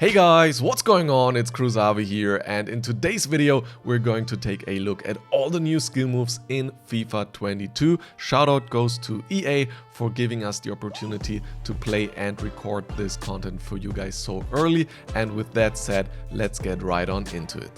Hey guys, what's going on? It's Cruzavi here, and in today's video we're going to take a look at all the new skill moves in FIFA 22. Shoutout goes to EA for giving us the opportunity to play and record this content for you guys so early, and with that said, let's get right on into it.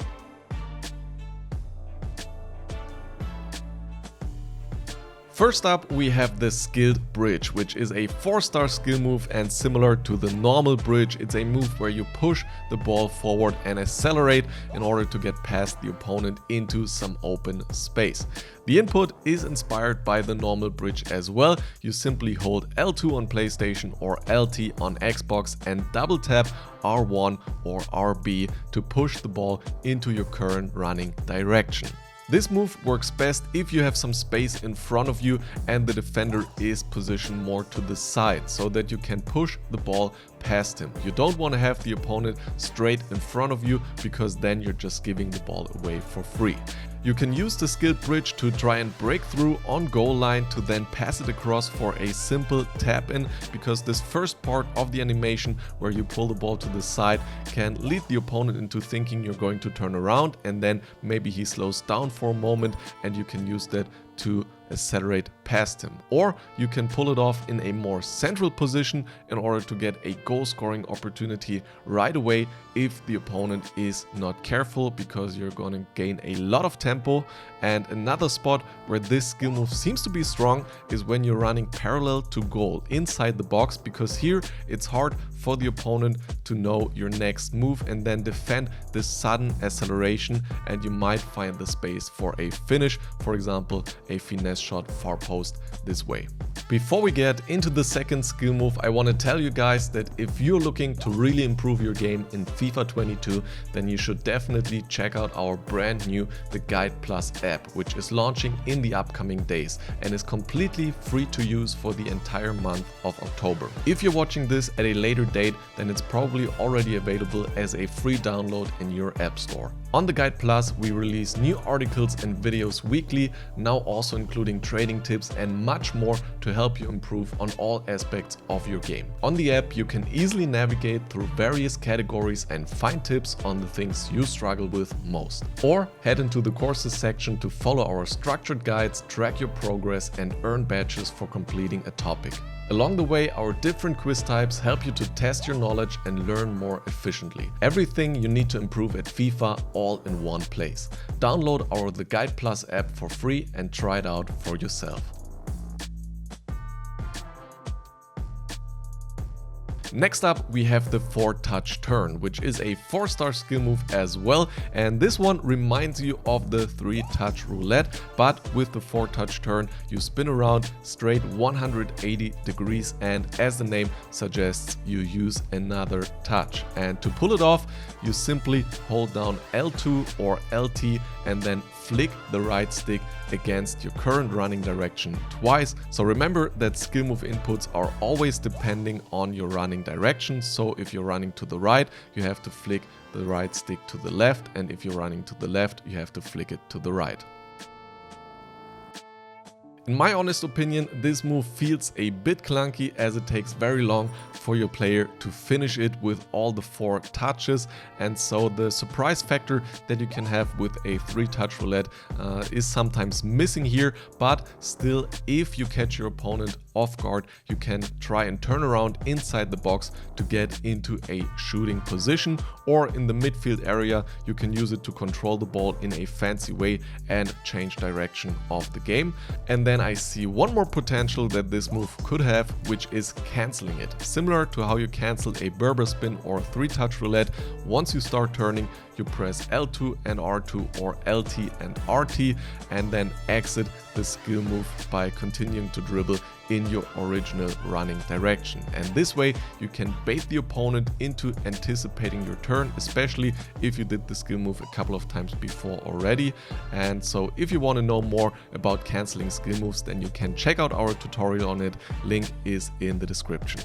First up, we have the skilled bridge, which is a 4-star skill move, and similar to the normal bridge, it's a move where you push the ball forward and accelerate in order to get past the opponent into some open space. The input is inspired by the normal bridge as well. You simply hold L2 on PlayStation or LT on Xbox and double tap R1 or RB to push the ball into your current running direction. This move works best if you have some space in front of you and the defender is positioned more to the side so that you can push the ball past him. You don't want to have the opponent straight in front of you because then you're just giving the ball away for free. You can use the skilled bridge to try and break through on goal line to then pass it across for a simple tap in, because this first part of the animation where you pull the ball to the side can lead the opponent into thinking you're going to turn around, and then maybe he slows down for a moment and you can use that to accelerate past him. Or you can pull it off in a more central position in order to get a goal scoring opportunity right away if the opponent is not careful, because you're going to gain a lot of tempo. And another spot where this skill move seems to be strong is when you're running parallel to goal inside the box, because here it's hard for the opponent to know your next move and then defend this sudden acceleration, and you might find the space for a finish, for example a finesse shot far post this way. Before we get into the second skill move, I want to tell you guys that if you're looking to really improve your game in FIFA 22, then you should definitely check out our brand new The Guide Plus app, which is launching in the upcoming days and is completely free to use for the entire month of October. If you're watching this at a later date, then it's probably already available as a free download in your App Store. On The Guide Plus, we release new articles and videos weekly, now also including trading tips and much more to help you improve on all aspects of your game. On the app, you can easily navigate through various categories and find tips on the things you struggle with most. Or head into the courses section to follow our structured guides, track your progress and earn badges for completing a topic. Along the way, our different quiz types help you to test your knowledge and learn more efficiently. Everything you need to improve at FIFA all in one place. Download our The Guide Plus app for free and try it out for yourself. Next up, we have the 4-touch turn, which is a 4-star skill move as well, and this one reminds you of the 3-touch roulette, but with the 4-touch turn you spin around straight 180 degrees, and as the name suggests, you use another touch. And to pull it off, you simply hold down L2 or LT and then flick the right stick against your current running direction twice. So remember that skill move inputs are always depending on your running direction. So if you're running to the right, you have to flick the right stick to the left, and if you're running to the left, you have to flick it to the right. In my honest opinion, this move feels a bit clunky as it takes very long for your player to finish it with all the 4 touches, and so the surprise factor that you can have with a 3-touch roulette is sometimes missing here. But still, if you catch your opponent off guard, you can try and turn around inside the box to get into a shooting position, or in the midfield area you can use it to control the ball in a fancy way and change direction of the game. And then I see one more potential that this move could have, which is cancelling it. Similar to how you cancel a Berber spin or 3-touch roulette, once you start turning, you press L2 and R2 or LT and RT and then exit the skill move by continuing to dribble in your original running direction. And this way you can bait the opponent into anticipating your turn, especially if you did the skill move a couple of times before already. And so if you want to know more about cancelling skill moves, then you can check out our tutorial on it. Link is in the description.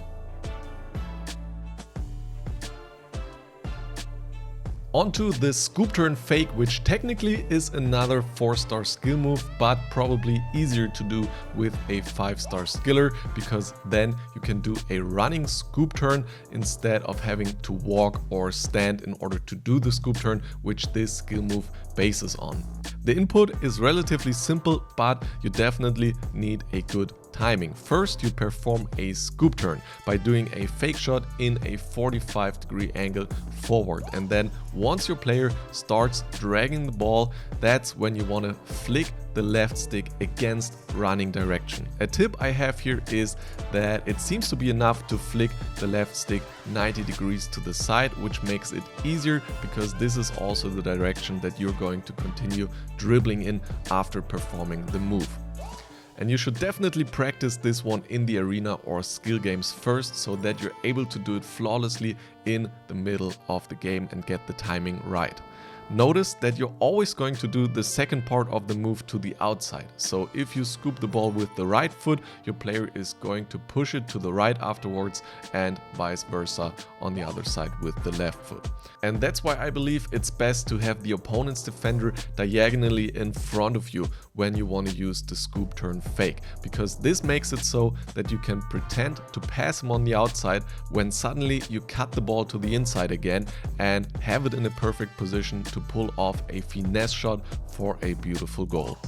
Onto the scoop turn fake, which technically is another 4-star skill move, but probably easier to do with a 5-star skiller, because then you can do a running scoop turn instead of having to walk or stand in order to do the scoop turn, which this skill move bases on. The input is relatively simple, but you definitely need a good timing. First, you perform a scoop turn by doing a fake shot in a 45-degree angle forward, and then once your player starts dragging the ball, that's when you want to flick the left stick against running direction. A tip I have here is that it seems to be enough to flick the left stick 90 degrees to the side, which makes it easier because this is also the direction that you're going to continue dribbling in after performing the move. And you should definitely practice this one in the arena or skill games first, so that you're able to do it flawlessly in the middle of the game and get the timing right. Notice that you're always going to do the second part of the move to the outside. So if you scoop the ball with the right foot, your player is going to push it to the right afterwards, and vice versa on the other side with the left foot. And that's why I believe it's best to have the opponent's defender diagonally in front of you when you want to use the scoop turn fake, because this makes it so that you can pretend to pass him on the outside when suddenly you cut the ball to the inside again and have it in a perfect position to pull off a finesse shot for a beautiful goal.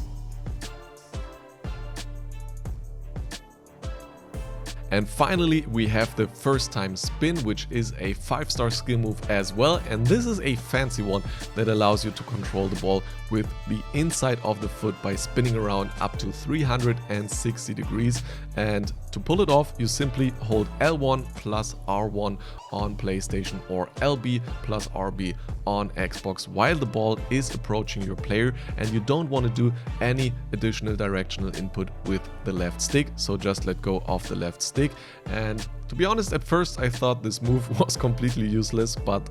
And finally, we have the first time spin, which is a 5-star skill move as well. And this is a fancy one that allows you to control the ball with the inside of the foot by spinning around up to 360 degrees. And to pull it off, you simply hold L1 plus R1 on PlayStation or LB plus RB on Xbox while the ball is approaching your player, and you don't want to do any additional directional input with the left stick, so just let go of the left stick. And to be honest, at first I thought this move was completely useless, but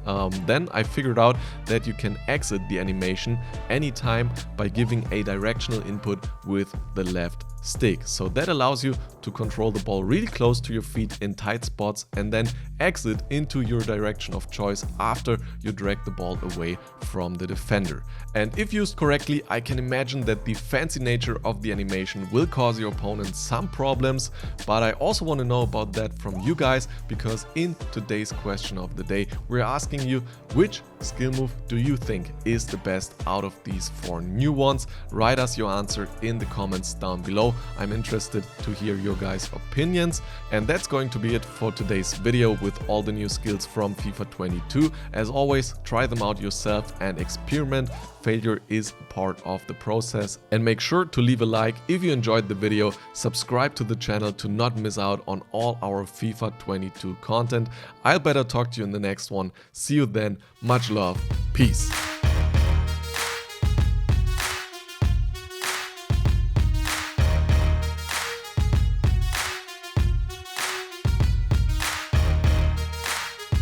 then I figured out that you can exit the animation anytime by giving a directional input with the left stick. So that allows you to control the ball really close to your feet in tight spots and then exit into your direction of choice after you drag the ball away from the defender. And if used correctly, I can imagine that the fancy nature of the animation will cause your opponent some problems, but I also want to know about that from you guys, because in today's question of the day, we're asking you, which skill move do you think is the best out of these 4 new ones? Write us your answer in the comments down below. I'm interested to hear your guys' opinions. And that's going to be it for today's video with all the new skills from FIFA 22. As always, try them out yourself and experiment. Failure is part of the process. And make sure to leave a like if you enjoyed the video, subscribe to the channel to not miss out on all our FIFA 22 content. I'll better talk to you in the next one. See you then. Much love. Peace.